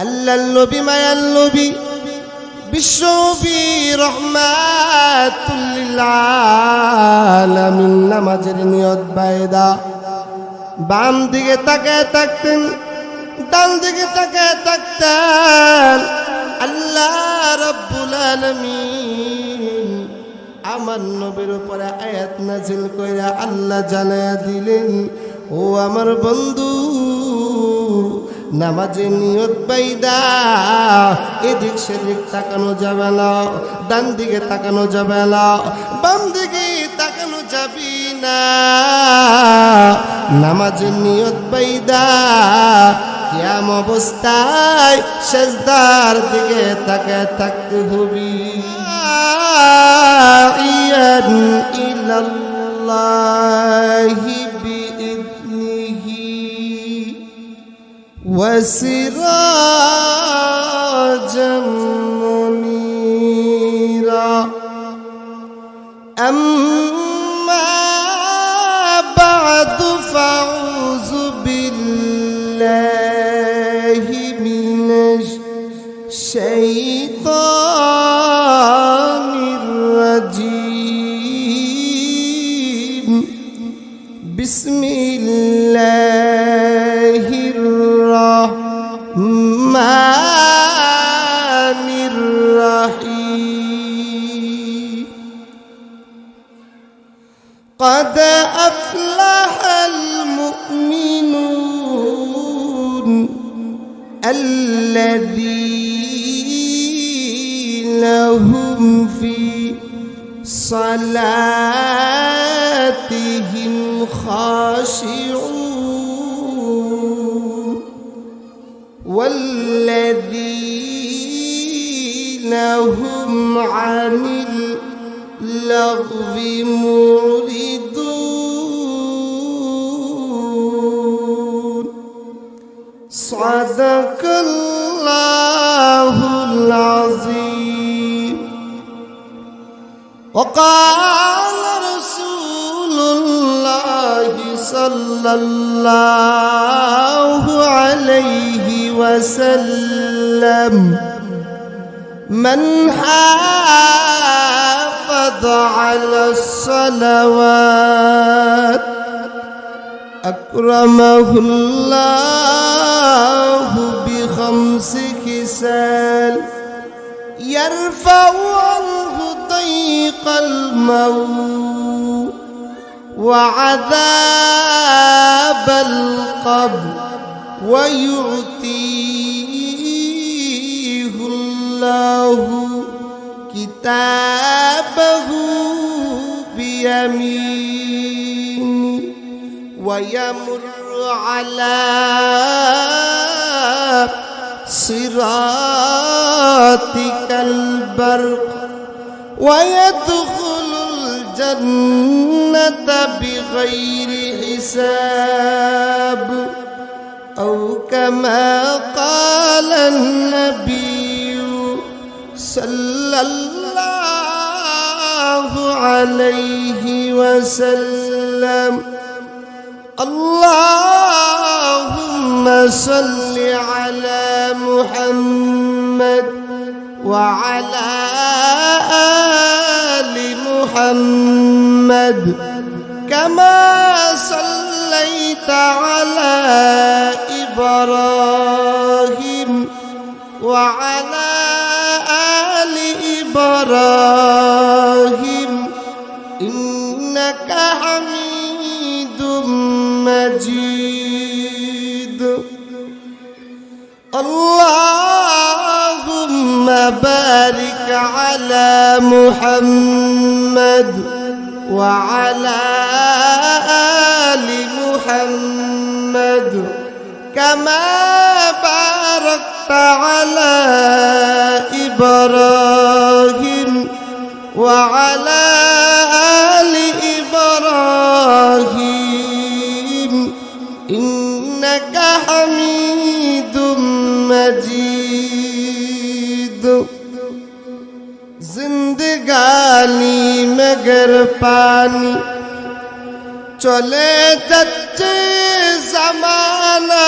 আল্লাহর নবী মায়ার নবী বিশ্বনবী রহমাতুল লিল আলামিন নামাজের নিয়ত বাইদা বাম দিকে তাকায় থাকতেন, ডান দিকে তাকায় থাকতেন। আল্লাহ রাব্বুল আলামিন আমার নবীর উপরে আয়াত নাযিল কইরা আল্লাহ জানায়া দিলেন, ও আমার বন্ধু নামাজে নিয়ত বাইদা এদিক সেদিক তাকানো যাবে না, ডান দিকে তাকানো যাবে না, বাম দিকে তাকানো যাবি না। নামাজে নিয়ত বাইদা কিয়াম অবস্থায় সিজদার দিকে তাকায় থাকতে হবে। ইয়ান ইলাল্লাহি وسراجا منيرا أما بعد فأعوذ بالله من الشيطان الرجيم بسم الله الرحمن الرحيم قد أفلح المؤمنون الذين هم في صلاتهم خاشعون والذين هم عن اللغو معرضون صدق الله العظيم وقال رسول الله صلى الله عليه وسلم من حافظ على الصلوات أكرمه الله بخمس خصال يرفع عنه ضيق الموت وعذاب القبر ويعطيه الله كتابه بيمينه ويمر على صراطك البرق ويدخل الجنة بغير حساب أو كما قال النبي صلى الله عليه وسلم اللهم صل على محمد وعلى آل محمد كما صليت على إبراهيم وعلى آل إبراهيم إنك حميد مجيد اللهم بارك على محمد وعلى آل محمد كما باركت على إبراهيم وعلى آل إبراهيم إنك حميد مجيد जिंदगानी मगर पानी चले যাচ্ছে জামানা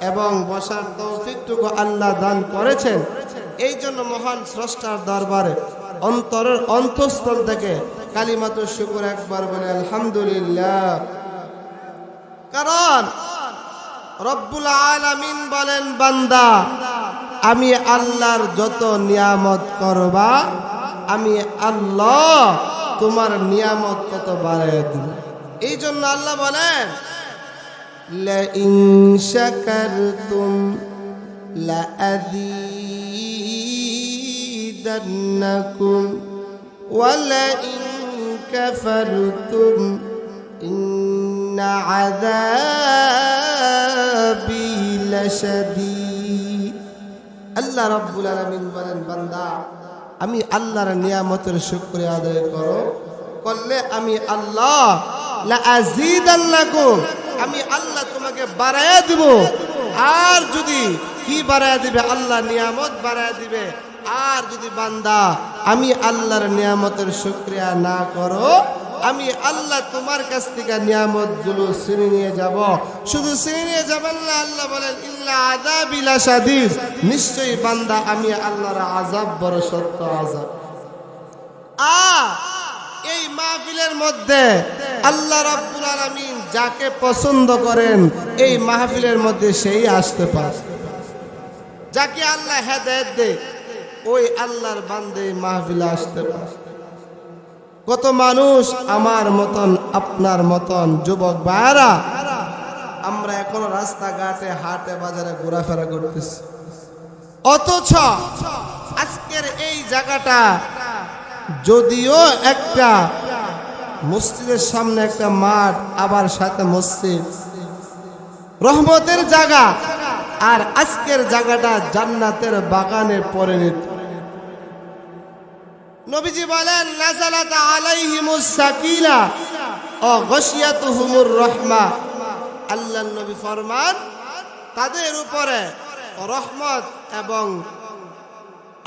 এবং বসার তৌফিকটুকু আল্লাহ দান করেছেন। এই জন্য মহান স্রষ্টার দরবারে অন্তরের অন্তঃস্থল থেকে কালিমাতুশ শুকর একবার বলে আলহামদুলিল্লাহ। কারণ রব্বুল আলামিন বলেন, বান্দা আমি আল্লাহর যত নিয়ামত করবা আমি আল্লাহ তোমার নিয়ামত তত বাড়াইয়া দিব। এই জন্য আল্লাহ বলেন, লা ইন শাকারতুম লা আযীদান্নাকুম ওয়া লা ইন কাফারতুম ইন্না আযাবি লাশাদীদ। আল্লাহ রাব্বুল আলামিন বলেন, বান্দা আমি আল্লাহর নিয়ামতের শুকরিয়া আদায় করো, করলে আমি আল্লাহ লা আযীদান্নাকুম, আমি আল্লাহ তোমাকে বাড়ায়া দিব। আর যদি কি বাড়ায়া দিবে? আল্লাহ নিয়ামত বাড়ায়া দিবে। আর যদি বান্দা আমি আল্লাহর নিয়ামতের শুকরিয়া না করো, আমি আল্লাহ তোমার কাছ থেকে নিয়ামতগুলো ছিনিয়ে নিয়ে যাব। শুধু ছিনিয়ে নিয়ে যাবেন না, আল্লাহ বলেন ইল্লা আযাবি লাশাদীদ, নিশ্চয়ই বান্দা আমি আল্লাহর আযাব বড় সত্য আযাব। এই মাহফিলের মধ্যে আল্লাহ রাব্বুল আলামিন যাকে পছন্দ করেন এই মাহফিলের মধ্যে সেই আসতে পারে। যাকে আল্লাহ হেদায়েত দেয় ওই আল্লাহর বান্দা এই মাহফিলে আসতে পারে। কত মানুষ আমার মতন আপনার মতন যুবক ভাইরা আমরা এখনো রাস্তাঘাটে হাটে বাজারে ঘোরাফেরা করতেছি, অথচ আজকের এই জায়গাটা যদিও একটা মসজিদের সামনে একটা মাঠ, আবার সাথে মসজিদ, রহমতের জায়গা, আর আজকের জায়গাটা জান্নাতের বাগানে পরিণত। নবীজি বলেন, নাযালাত আলাইহিমুস সাকিনা ও গাশিয়াতুহুমুর রাহমা। আল্লাহর নবী ফরমান, তাদের উপরে রহমত এবং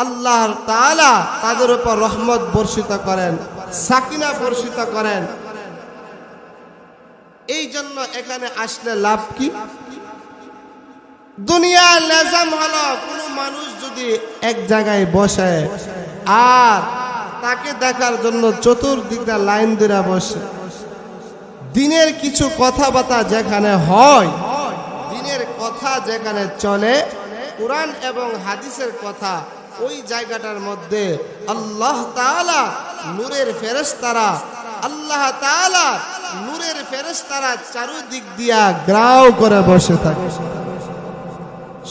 আল্লাহ তাআলা তাদের উপর রহমত বর্ষিত করেন, সাকিনা বর্ষিত করেন। এই জন্য এখানে আসলে লাভ কি? দুনিয়ার নিজাম হলো কোনো মানুষ যদি এক জায়গায় বসে আর তাকে দেখার জন্য চতুর্দিকটা লাইন ধরে বসে, দিনের কিছু কথাবার্তা যেখানে হয়, দিনের কথা যেখানে চলে, কোরআন এবং হাদিসের কথা, ওই জায়গাটার মধ্যে আল্লাহ তাআলা নূরের ফেরেশতারা, আল্লাহ তাআলা নূরের ফেরেশতারা চারদিক দিয়া গ্রাও করে বসে থাকে।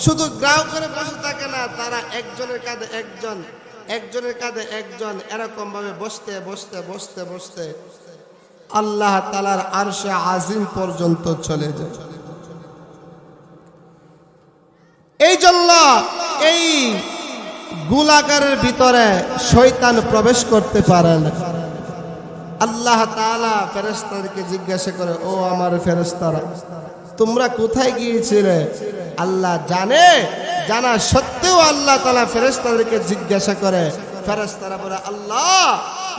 শুধু গ্রাও করে বসে থাকে না, তারা একজনের কাঁধে একজন, একজনের কাঁধে একজন, এরকম ভাবে বসতে বসতে বসতে বসতে আল্লাহ তাআলার আরশে আজিম পর্যন্ত চলে যায়। এই জন্য এই গোলাগারের ভিতরে শয়তান প্রবেশ করতে পারে না। আল্লাহ তাআলা ফেরেশতাদেরকে জিজ্ঞাসা করে, ও আমার ফেরেশতারা, তোমরা কোথায় গিয়েছিলে? আল্লাহ জানে, জানা সত্ত্বেও আল্লাহ তাআলা ফেরেশতাদেরকে জিজ্ঞাসা করে। ফেরেশতারা বলে, আল্লাহ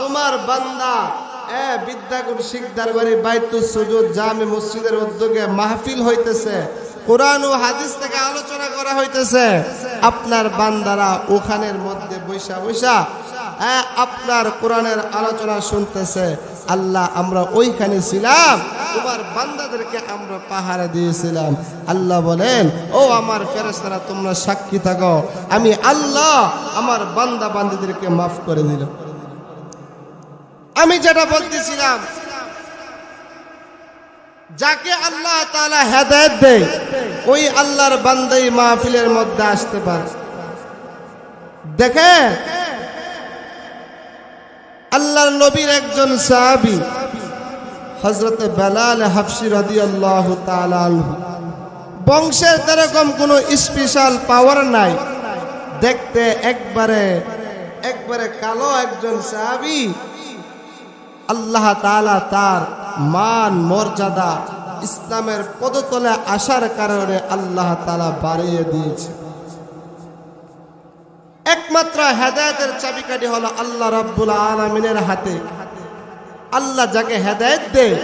তোমার বান্দা বিদ্যাগুর শিকদার বাড়ি বাইতুস সুজুদ জামে মসজিদের উদ্যোগে মাহফিল হইতেছে, কোরআন ও হাদিস থেকে আলোচনা করা হইতেছে, আপনার বান্দারা ওখানের মধ্যে বৈশা বৈশা আপনার কোরআনের আলোচনা শুনতেছে। আল্লাহ আমরা ওইখানে ছিলাম, তোমার বান্দাদেরকে আমরা পাহারা দিয়েছিলাম। আল্লাহ বলেন, ও আমার ফেরেশতারা তোমরা সাক্ষী থাকো, আমি আল্লাহ আমার বান্দা বান্দীদেরকে মাফ করে দিলাম। আমি যেটা বলতেছিলাম, যাকে আল্লাহ তাআলা হেদায়েত দেয় ওই আল্লাহর বান্দাই মাহফিলের মধ্যে আসতে পারে। দেখেন, আল্লাহর নবীর একজন সাহাবী হযরত বেলাল হাবশী রাদিয়াল্লাহু তাআলা আনহু, বংশের এরকম কোনো স্পেশাল পাওয়ার নাই, দেখতে একবারে একবারে কালো একজন সাহাবী। আল্লাহ তাআলা তার মান মর্যাদা ইসলামের পদতলে আসার কারণে আল্লাহ তাআলা বাড়িয়ে দিয়েছে। একমাত্র হেদায়েতের চাবিকাঠি হলো আল্লাহ রাব্বুল আলামিনের হাতে। আল্লাহ যাকে হেদায়েত দেয়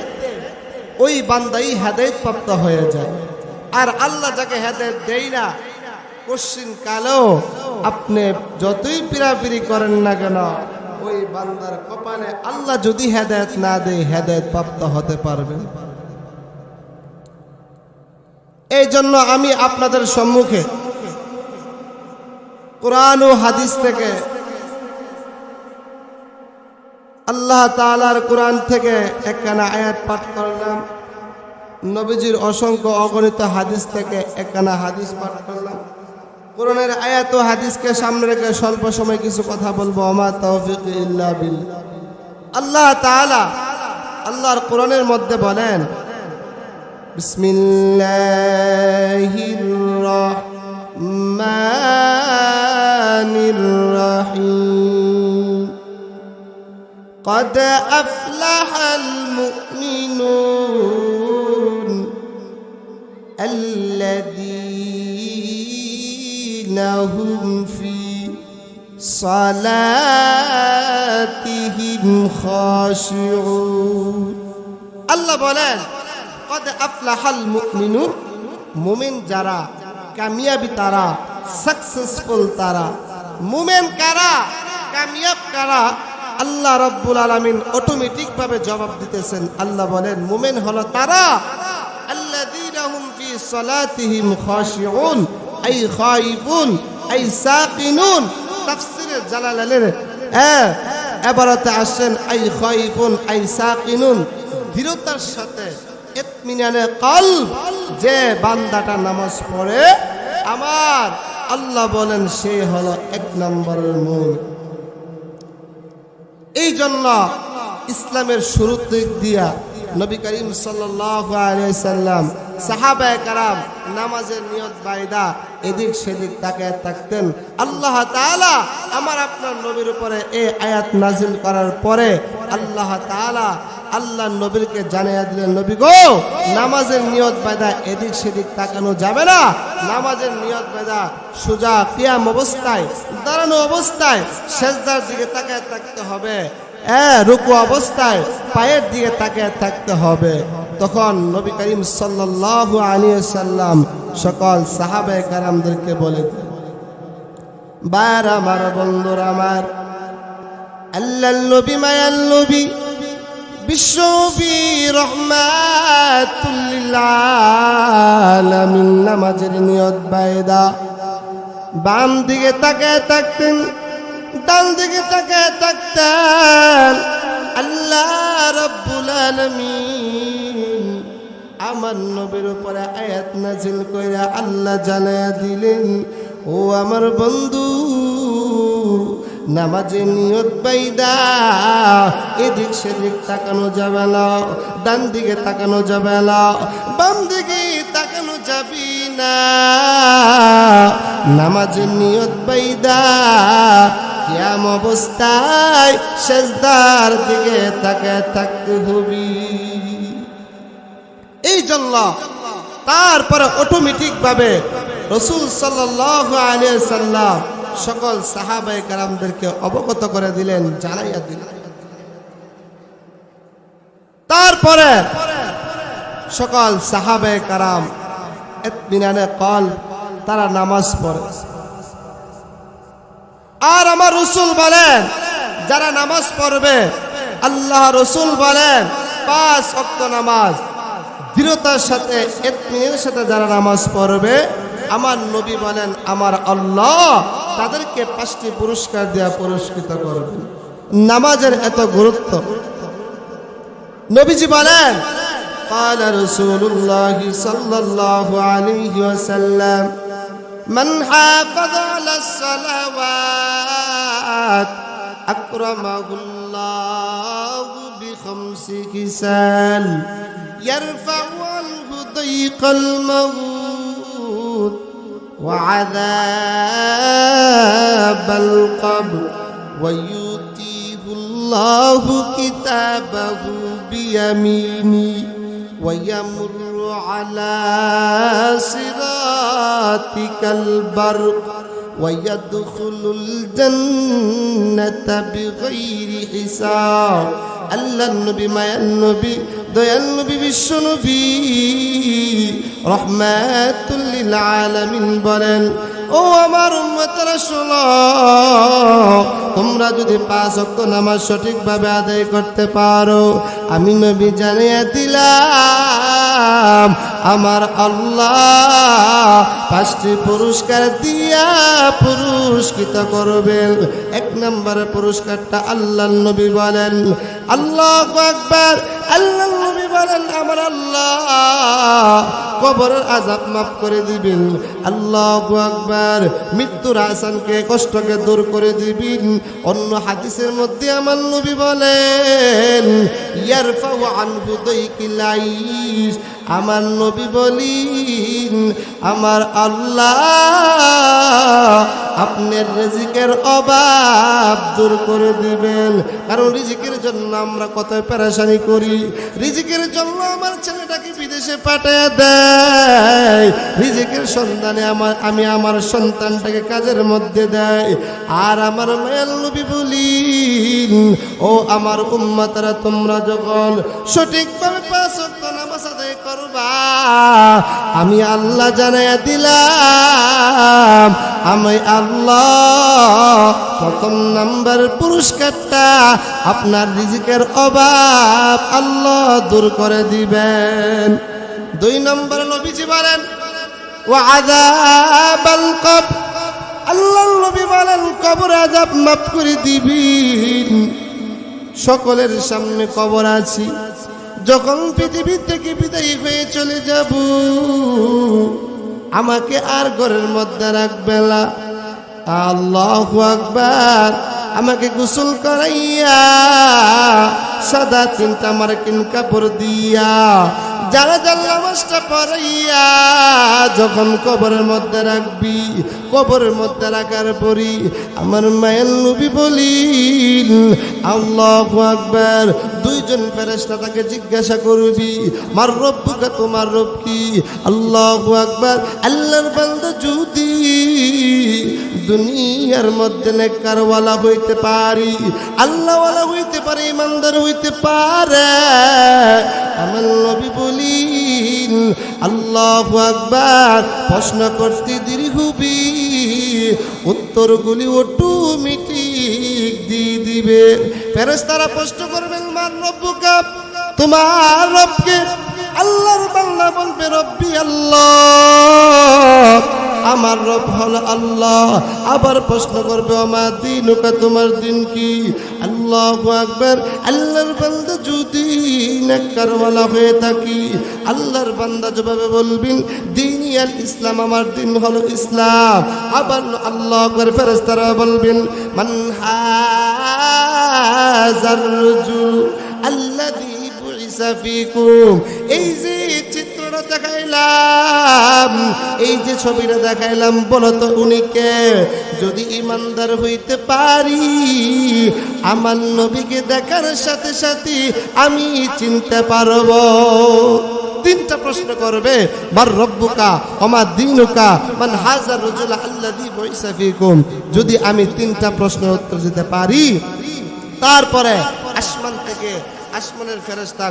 ওই বান্দাই হেদায়েত প্রাপ্ত হয়ে যায়। আর আল্লাহ যাকে হেদায়েত দেয় না, কোশ্চিন কালেও আপনি যতই পিরাপিরি করেন না কেন, ওই বান্দার কপালে আল্লাহ যদি হেদায়েত না দেয়, হেদায়েত প্রাপ্ত হতে পারবে। এই জন্য আমি আপনাদের সম্মুখে কোরআন ও হাদিস থেকে, আল্লাহ তাআলার কোরআন থেকে একখানা আয়াত পাঠ করলাম, নবীজির অসংখ্য অগণিত হাদিস থেকে একখানা হাদিস পাঠ করলাম। কোরআনের আয়াত ও হাদিসকে সামনে রেখে স্বল্প সময় কিছু কথা বলবো। আমা তাওফীক ইল্লা বিল্লাহ। আল্লাহ তাআলা আল্লাহর কোরআনের মধ্যে বলেন, বিসমিল্লাহির রহমানির রহিম। قد أفلح المؤمنون الذين هم في صلاتهم خاشعون। আল্লাহ বলেন, قد أفلح المؤمنون, মুমিন যারা, কামিয়াবি তারা, সাকসেসফুল তারা। মুমিন কারা, কামিয়াব কারা? আল্লাহ রাব্বুল আলামিন অটোমেটিক ভাবে জবাব দিতেছেন। আল্লাহ বলেন, মুমিন হলো তারা আল্লাযীনা হুম ফি সালাতিহিম খাশিউন, আই খায়িফুন, আই সাকিনুন। তাফসীরে জালালাইনের ইবারতে আসেন আই খায়িফুন, আই সাকিনুন, দৃঢ়তার সাথে, ইতমিনানে কলব, যে বান্দাটা নামাজ পড়ে আমার আল্লাহ বলেন সে হলো এক নম্বরের মুমিন। এই জন্য ইসলামের শুরু দিক দিয়া নবী করিম সাল্লাল্লাহু আলাইহি সাল্লাম, সাহাবায়ে কেরাম নামাজের নিয়ত বাইদা এদিক সেদিক তাকায় থাকতেন। আল্লাহ তাআলা আমার আপনার নবীর উপরে এই আয়াত নাজিল করার পরে আল্লাহ তাআলা আল্লাহ নবীকে জানিয়ে দিলেন, নবী গো, নামাজের নিয়ত বাইদা এদিক সেদিক তাকানো যাবে না। নামাজের নিয়ত বাইদা সোজা কিয়াম অবস্থায়, দাঁড়ানো অবস্থায় সেজদার দিকে তাকায় থাকতে হবে, রুকু অবস্থায় পায়ের দিকে তাকায় থাকতে হবে। তখন নবী করিম সাল্লাল্লাহু আলাইহি সাল্লাম সকল সাহাবায়ে কেরামদেরকে বলে, ভাইরা আমার, বন্ধুরা আমার, আল্লাহর নবী, মায়ার নবী, বিশ্বনবী রাহমাতুল লিল আলামিন নামাজের নিয়ত বাইদা বাম দিকে তাকায় থাকতেন, ডান দিকে তাকায় থাকতেন। আল্লাহ রাব্বুল আলামিন আমার নবীর উপরে আয়াত নাযিল কইরা আল্লাহ জানায়া দিলেন, ও আমার বন্ধু, নামাজের নিয়ত বাইদা এদিক সেদিক তাকানো যাবে না, ডান দিকে তাকানো যাবে না, বাম দিকে তাকানো যাবে না। নামাজের নিয়ত বাইদা কিয়াম অবস্থায় সেজদার দিকে তাকায় থাকতে হবে। এই জন্য তারপরে অটোমেটিক ভাবে রাসূল সাল্লাল্লাহু আলাইহি সাল্লাম সকল সাহাবায়ে কেরামদেরকে অবগত করে দিলেন, জানাইয়া দিলেন। তারপরে সকল সাহাবায়ে কেরাম ইতমিনানে কলব তারা নামাজ পড়ে। আর আমার রাসূল বলেন, যারা নামাজ পড়বে, আল্লাহ রাসূল বলেন 5 ওয়াক্ত নামাজ দৃঢ়তার সাথে, ইতমিনানের সাথে যারা নামাজ পড়বে, আমার নবী বলেন আমার আল্লাহ তাদেরকে 5টি পুরস্কার দেয়া পুরস্কৃত করবেন। নামাজের এত গুরুত্ব। নবীজি বলেন, قال رسول الله صلى الله عليه وسلم من حافظ على الصلوات أكرمه الله ب5 خصال يرفع عنه ضيق الموت وعذاب القبر ويؤتيه الله كتابه بيمينه ويمر على صراط كالبرق ويدخل الجنة بغير حساب। আল্লাহর নবী, মায়ার নবী, দয়াল নবী, বিশ্ব নবী রহমাতুল লিল আলামিন বলেন, ও আমার উম্মতরা শোনো, তোমরা যদি 5 ওয়াক্ত নামাজ সঠিকভাবে আদায় করতে পারো, আমি নবী জানিয়ে দিলাম আমার আল্লাহ 5টি পুরস্কার দিয়া পুরস্কৃত করবেন। 1 নম্বরের পুরস্কারটা আল্লাহর নবী বলেন, আল্লাহু আকবার, আল্লাহর নবী বলেন আমার আল্লাহ কবরের আযাব মাফ করে দিবেন। আল্লাহু আকবার, মৃত্যুর আসানকে, কষ্টকে দূর করে দিবেন। অন্য হাদিসের মধ্যে আমার নবী বলেন, ইয়ারফাউ আনহু দাইকিল আইশ, আমার নবী বলেন আমার আল্লাহ আপনার রিজিকের অভাব দূর করে দিবেন। কারণ রিজিকের জন্য আমরা কত পেরেশানি করি, রিজিকের জন্য আমার ছেলেটাকে বিদেশে পাঠিয়ে দেয়, রিজিকের সন্ধানে আমি আমার সন্তানটাকে কাজের মধ্যে দেয়। আর আমার মায়ার নবী বলেন, ও আমার উম্মতরা, তোমরা যখন সঠিকভাবে 5 ওয়াক্ত নামাজ আদায় করবা, আমি আল্লাহ জানাইয়া দিলাম আমি আল্লাহ 1ম নাম্বার পুরস্কারটা আপনার রিজিকের অভাব আল্লাহ দূর করে দিবেন। 2 নম্বর নবীজি বলেন, ওয়া আযাবাল কবর, আল্লাহর নবী বলেন কবর আযাব মাফ করে দিবেন। সকলের সামনে কবর আছে, যখন পৃথিবী থেকে বিদায় হয়ে চলে যাব, আমাকে আর ঘরের মধ্যে রাখবে না। আল্লাহু আকবার, আমাকে গোসল করাইয়া সাদা 3টা মার্কিন কাপড় দিয়া জানাজার নামাজটা পড়াইয়া যখন কবরের মধ্যে রাখবি, কবরের মধ্যে রাখার পরই আমার মায়ের নবী বলেন, আল্লাহু আকবার, 2 জন ফেরেশতা তাকে জিজ্ঞাসা করবি, মার রব্বুকা, তোমার রব কি? আল্লাহু আকবার, আল্লাহর বান্দা যদি দুনিয়ার মধ্যে নেককারওয়ালা হইতে পারি, আল্লাহওয়ালা হইতে পারে, ইমানদার হইতে পারে, আমার নবী বলেন আল্লাহু আকবার, প্রশ্ন করতে দেরি হবে, উত্তরগুলি অটোমেটিক দিয়ে দিবে। ফেরেশতারা প্রশ্ন করবেন, মান রব্বুকা, তোমার রবকে? আল্লাহর বান্দা বলবে, রব্বি আল্লাহ, আমার রব হলো আল্লাহ। আবার প্রশ্ন করবে, আমার দিনুকা, তোমার দিন কি? আল্লাহু আকবার, আল্লাহর বান্দা যদি নেককারওয়ালা হয়ে থাকি, আল্লাহর বান্দা যেভাবে বলবেন দিন আল ইসলাম, আমার দিন হলো ইসলাম। আবার আল্লাহু আকবার, ফেরেশতারা বলবেন, মান হাযার রাজুল আল্লাযী বুইসা ফীকুম, এই যে চিত্রটা দেখাইলাম, এই যে ছবিটা দেখাইলাম, বলো তো উনি কে? যদি ইমানদার হইতে পারি, আমার নবীকে দেখার সাথে সাথে আমি চিনতে পারবো। 3টা প্রশ্ন করবে, মার রব্বুকা, ওমা দীনুকা, মান হাযার রাজুল আল্লাযী বুইসা ফীকুম। যদি আমি 3টা প্রশ্নের উত্তর দিতে পারি, তারপরে আসমান থেকে, আসমানের ফেরেশতা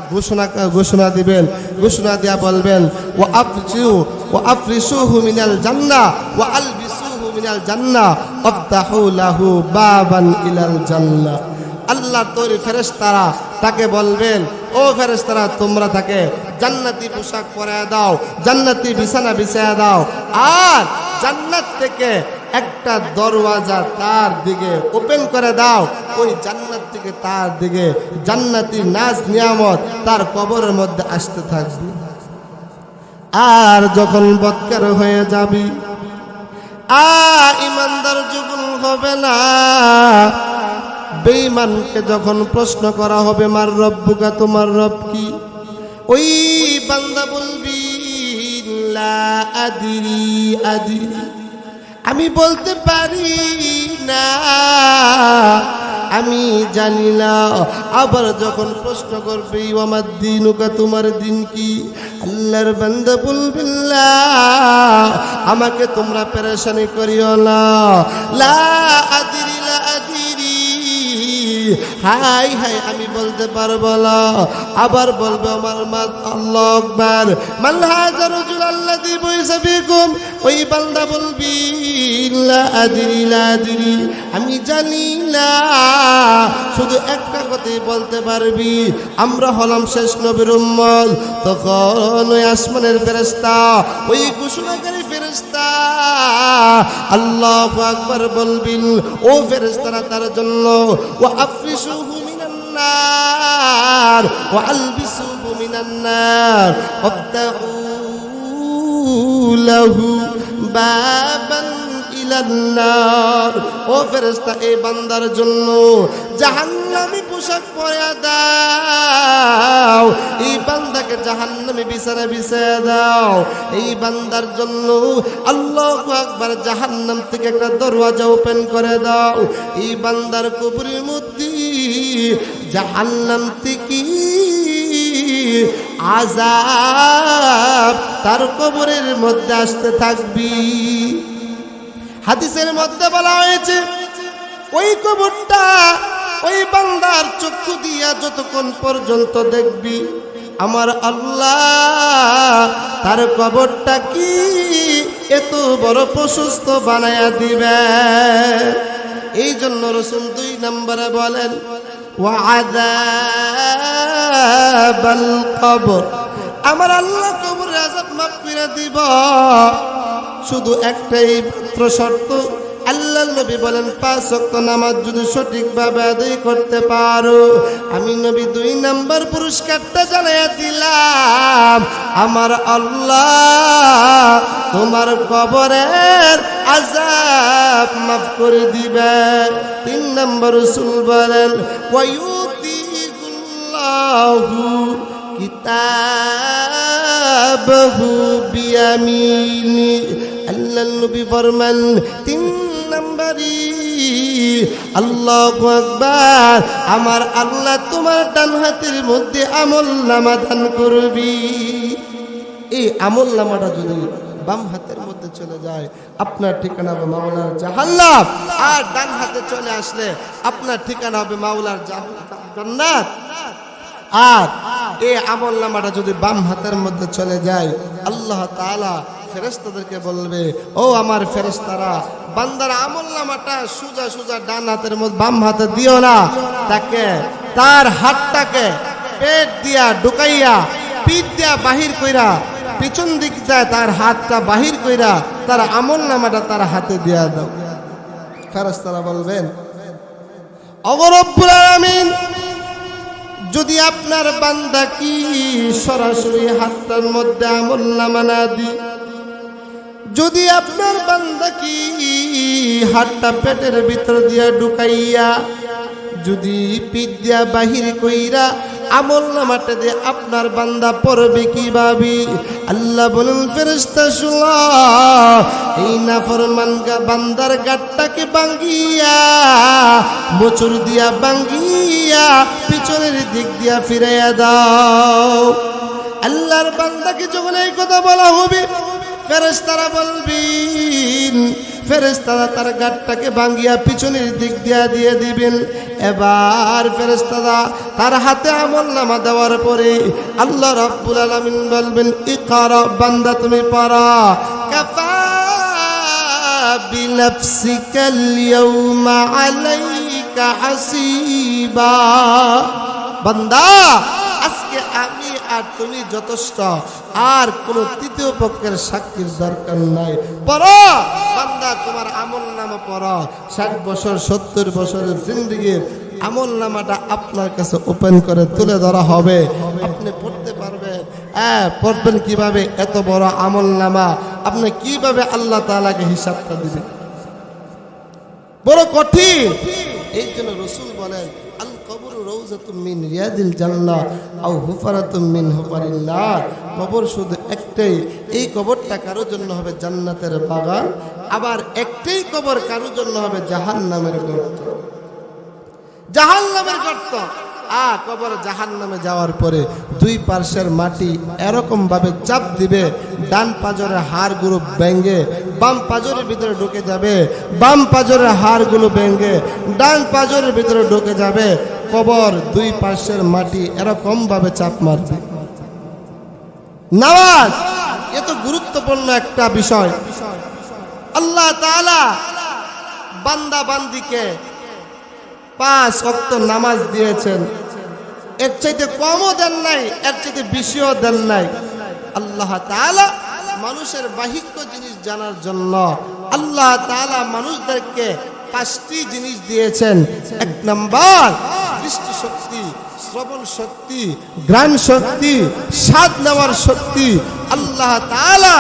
ঘোষণা দিবেন, ঘোষণা দিয়া বলবেন, ওয়া আফরিসুহু মিনাল জান্নাহ ওয়া আলবিসুহু মিনাল জান্নাহ ওয়াফতাহু লাহু বাবান ইলাল জান্নাহ। আল্লাহর তৈরি ফেরেশতারা তাকে বলবেন, ও ফেরেশতারা, তোমরা তাকে জান্নাতি পোশাক পরায় দাও, জান্নাতি বিছানা বিছায়া দাও, আর জান্নাত থেকে একটা দরওয়াজা তার দিকে ওপেন করে দাও, ওই জান্নাত থেকে তার দিকে জান্নাতি নাজ নিয়ামত তার কবরের মধ্যে আসতে থাকবে। আর যখন বদকার হয়ে যাবি, ইমানদার যখন হবে না, বেঈমানকে যখন প্রশ্ন করা হবে, মার রব্বুকা, তোমার রব কি? ওই বান্দা বলবি, লা আদিরি, আমি বলতে পারি না, আমি জানি না। আবার যখন প্রশ্ন করবে, আমার দিনুকা, তোমার দিন কি? আল্লাহর বান্দা বলবে, আমাকে তোমরা পেরেশানি করিও না, লা আদিরি, হাই হাই আমি বলতে পারবো না। আবার বলবে আমার মা আল্লাহু আকবার, মান হাযা রাজুল আল্লাযী বুইসা ফীকুম, ওই বান্দা বলবি লা আদরি লা আদরি, আমি জানি না। শুধু একটা কথাই বলতে পারবি, আমরা হলাম শেষ নবীর উম্মত। তখন ওই আসমানের ফেরেশতা, ওই ঘোষণাকারী ফেরেশতা আল্লাহু আকবার বলবিন, ও ফেরেশতারা তার জন্য ওয়া আফরিশুহু মিনান নার ওয়া আলবিসুহু মিনান নার ওয়াফতাহু লাহু বাবান ইলান নার। ও ফেরেশতা, এই বান্দার জন্য জাহান্নামী পোশাক পরিয়ে দাও, এই বান্দাকে জাহান্নামী বিছানা বিছিয়ে দাও। এই বান্দার জন্য আল্লাহু আকবার জাহান্নাম থেকে একটা দরওয়াজা ওপেন করে দাও। এই বান্দার কবরের মধ্যে জাহান্নাম থেকে আযাব তার কবরের মধ্যে আসতে থাকবি। হাদিসের মধ্যে বলা হয়েছে, ওই কবরটা ওই বান্দার চক্ষু দিয়া যতক্ষণ পর্যন্ত দেখবি, আমার আল্লাহ তার কবরটা কি এত বড় প্রশস্ত বানায়া দিবে। এই জন্য রাসূল 2 নম্বরে বলেন ওয়া আযাবাল কবর, আমার আল্লাহ কবরের আযাব মাফ করে দিব। শুধু একটাই মাত্র শর্ত, আল্লাহর নবী বলেন 5 ওয়াক্ত নামাজ যদি সঠিকভাবে আদায় করতে পারো, আমি নবী 2 নাম্বার পুরস্কারটা জানাইয়া দিলাম, আমার আল্লাহ তোমার কবরের আযাব মাফ করে দিবে। 3 নাম্বার রাসূল বলেন ওয়ায়ুতিকুল্লাহু কিতাবাহু বিয়ামিনি, আল্লাহর নবী ফরমান 3 নম্বরে আল্লাহু আকবার, আমার আল্লাহ তোমার ডান হাতের মধ্যে আমলনামা দান করবি। এই আমলনামাটা যদি বাম হাতের মধ্যে চলে যায়, আপনার ঠিকানা হবে মাওলার জাহান্নাম, আর ডান হাতে চলে আসলে আপনার ঠিকানা হবে মাওলার জান্নাত। আর এই আমলনামাটা যদি বাম হাতের মধ্যে চলে যায়, আল্লাহ তাআলা ফেরেশতাদেরকে বলবে, ও আমার ফেরেশতারা, বান্দার আমলনামাটা সোজা সোজা ডান হাতের মধ্যে বাম হাতে দিও না, তাকে তার হাতটাকে পেট দিয়া ঢুকাইয়া পিঠ দিয়া বাহির কইরা পিছন দিক যায় তার হাতটা বাহির কইরা তার আমলনামাটা তার হাতে দিয়া দাও। ফেরেশতারা বলবেন, ওগো রব্বুল আলামিন, যদি আপনার বান্দা কি সরাসরি হাতটার মধ্যে আমলনামা না দি, যদি আপনার বান্দা কি হাতটা পেটের ভিতর দিয়া ঢুকাইয়া যদি পিঠ দিয়া বাহির কইরা আমলনামাটা দিয়ে আপনার বান্দা পড়বে কিভাবে? আল্লাহ বলেন, ফেরেশতা শুনো, এই নাফরমান বান্দার গাটটাকে ভাঙিয়া মোচড় দিয়া ভাঙিয়া পিছনের দিক দিয়া ফিরাইয়া দাও। আল্লাহর বান্দাকে যখন এই কথা বলা হবে, ফেরেশতারা বলবেন, ফেরেশতারা তার গাটটাকে ভাঙিয়া পিছনের দিক দিয়া দিয়ে দিবেন। এবার ফেরেশতারা তার হাতে আমলনামা দেওয়ার পরে আল্লাহ রাব্বুল আলামিন বলবেন, ইকরা, বান্দা তুমি পড়ো, কাফা বিনাফসিকাল ইয়াউমা আলাইকা হাসিবা। বান্দা, আজকে আমি আর তুমি যথেষ্ট, আর কোন তৃতীয় পক্ষের সাক্ষীর দরকার নাই। পড়ো বান্দা, তোমার আমলনামা পড়ো। 60 বছর 70 বছরের জিন্দেগির আমলনামাটা আপনার কাছে ওপেন করে তুলে ধরা হবে, আপনি পড়তে পারবেন। পড়বেন কিভাবে? এত বড় আমলনামা আপনি কিভাবে আল্লাহ তাআলাকে হিসাবটা দিবেন? বড় কঠিন। এই জন্য রাসূল বলেন, আল কবর রওজাতুম মিন রিয়াদিল জান্নাহ আও হুফরাতুম মিন হুফারিন নার। কবর শুধু একটাই, এই কবরটা কারোর জন্য হবে জান্নাতের বাগান, আবার একটাই কবর কারোর জন্য হবে জাহান্নামের গর্ত। জাহান্নামের গর্ত। কবর জাহান্নামে যাওয়ার পরে 2 পার্শ্বের মাটি এরকম ভাবে চাপ দিবে, ডান পাঁজরের হাড়গুলো ভেঙে বাম পাজরের ভিতরে ঢুকে যাবে, বাম পাজরের হাড়গুলো ভেঙে ডান পাজরের ভিতরে ঢুকে যাবে, কবর দুই পাশের মাটি এরকম ভাবে চাপ মারবে। নামাজ এত গুরুত্বপূর্ণ একটা বিষয়। আল্লাহ তাআলা বান্দা বান্দিকে 5 ওয়াক্ত নামাজ দিয়েছেন, এর চাইতে কমও দেন নাই, এর চাইতে বেশিও দেন নাই। আল্লাহ তাআলা মানুষের বাহিক্য জিনিস জানার জন্য আল্লাহ তাআলা মানুষদেরকে 5টি জিনিস দিয়েছেন। 1 নাম্বার দৃষ্টি শক্তি, শ্রবণ শক্তি, ঘ্রাণ শক্তি, স্বাদ নেওয়ার শক্তি, আল্লাহ তাআলা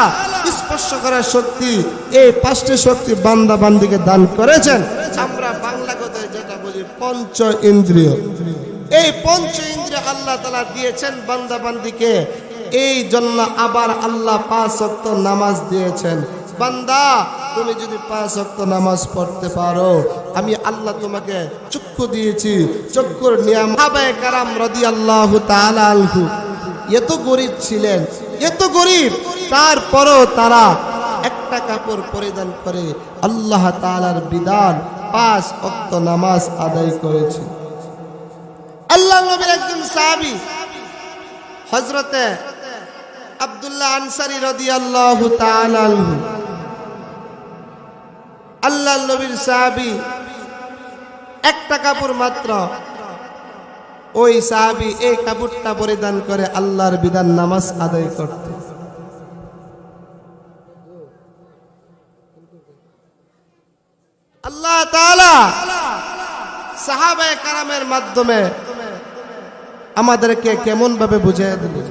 স্পর্শ করার শক্তি। এই 5টি শক্তি বান্দা বান্দিকে দান করেছেন। আমরা বাংলা কথায় যেটা বলি পঞ্চ ইন্দ্রিয়, এই পঞ্চ ইন্দ্রিয় আল্লাহ তাআলা দিয়েছেন বান্দা বান্দিকে। এই জন্য আবার আল্লাহ 5 ওয়াক্ত নামাজ দিয়েছেন। বান্দা তুমি যদি 5 ওয়াক্ত নামাজ পড়তে পারো, আমি আল্লাহ তোমাকে চক্ষু দিয়েছি, চক্ষুর নিয়ামত। সাহাবায়ে কেরাম রাদিয়াল্লাহু তাআলা আনহু এত গরীব ছিলেন, এত গরীব, তারপরও তারা একটা কাপড় পরিধান করে আল্লাহ তাআলার বিধান 5 ওয়াক্ত নামাজ আদায় করেছে। আল্লাহ নবীর একজন সাহাবী হযরতে আব্দুল্লাহ আনসারী রাদিয়াল্লাহু তাআলা আনহু, আল্লাহ নবীর সাহাবী, একটা কাপড় মাত্র, ওই সাহাবী এই কাপড়টা পরিধান করে আল্লাহর বিধান নামাজ আদায় করত। আল্লাহ তাআলা সাহাবায়ে কেরামের মাধ্যমে আমাদেরকে কেমন ভাবে বুঝিয়ে দিলেন।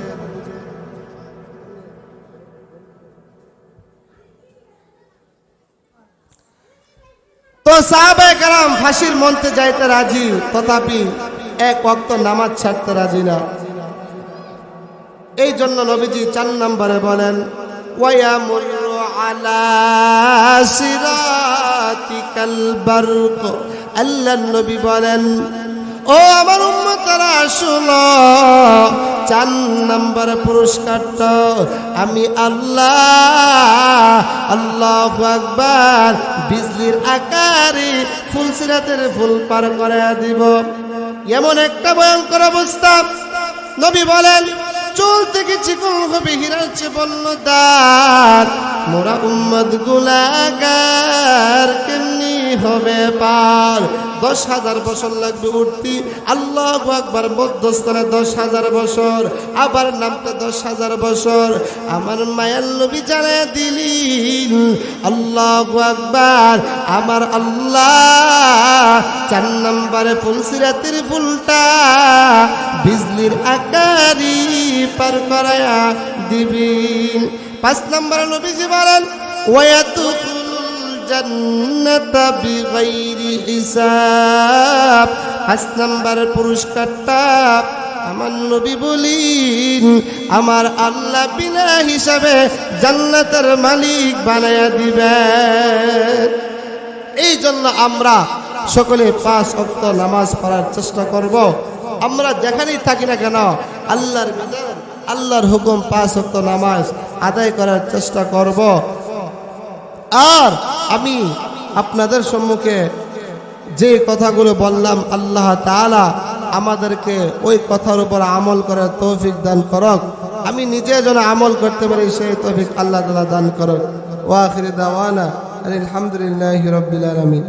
তো সাহাবায়ে কেরাম ফাঁসির মঞ্চে যাইতে রাজি, তথাপি 1 ওয়াক্ত নামাজ ছাড়তে রাজি না। এই জন্য নবীজি 4 নম্বরে বলেন ওয়ায়ামুরু আলা সিরাতিকাল বারক। আল্লাহর নবী বলেন, ও আমার উম্মতরা শুনো, 4 নম্বর পুরস্কারটা আমি আল্লাহ, আল্লাহু আকবার, বিজলির আকারে ফুলসিরাতের ফুল পার করে দিব। এমন একটা ভয়ঙ্কর অবস্থা। নবী বলেন, চুল থেকে চিকন হবে হীরার চেয়ে বর্ণদার। মোরা উম্মত গুনাহগার কেমনি হবে পার? 10,000 বছর লাগবে উঠতি। আল্লাহু আকবার, মধ্যস্থানে 10,000 বছর, আবার নামতে 10,000 বছর। আমার মায়ার নবী জানায় দিলেন, আল্লাহু আকবার, আমার আল্লাহ 4 নম্বরে ফুলসিরাতের ফুলটা বিজলির আকারে পার করায়া দিবেন। 5 নম্বরে নবীজি বলেন ওয়ায়াতুকুল জান্নাতা বিগাইরি হিসাব। 5 নম্বরের পুরস্কারটা আমার নবী বলেন, আমার আল্লাহ বিনা হিসাবে জান্নাতের মালিক বানায়া দিবেন। এই জন্য আমরা সকলে 5 ওয়াক্ত নামাজ পড়ার চেষ্টা করব। আমরা যেখানেই থাকি না কেন আল্লাহর বিধান, আল্লাহর হুকুম 5 ওয়াক্ত নামাজ আদায় করার চেষ্টা করব। আর আমি আপনাদের সম্মুখে যে কথাগুলো বললাম, আল্লাহ তাআলা আমাদেরকে ওই কথার উপর আমল করার তৌফিক দান করুক। আমি নিজে যেন আমল করতে পারি সেই তৌফিক আল্লাহ তাআলা দান করুক। ওয়া আখিরু দাওয়ানা আলহামদুলিল্লাহি রাব্বিল আলামিন।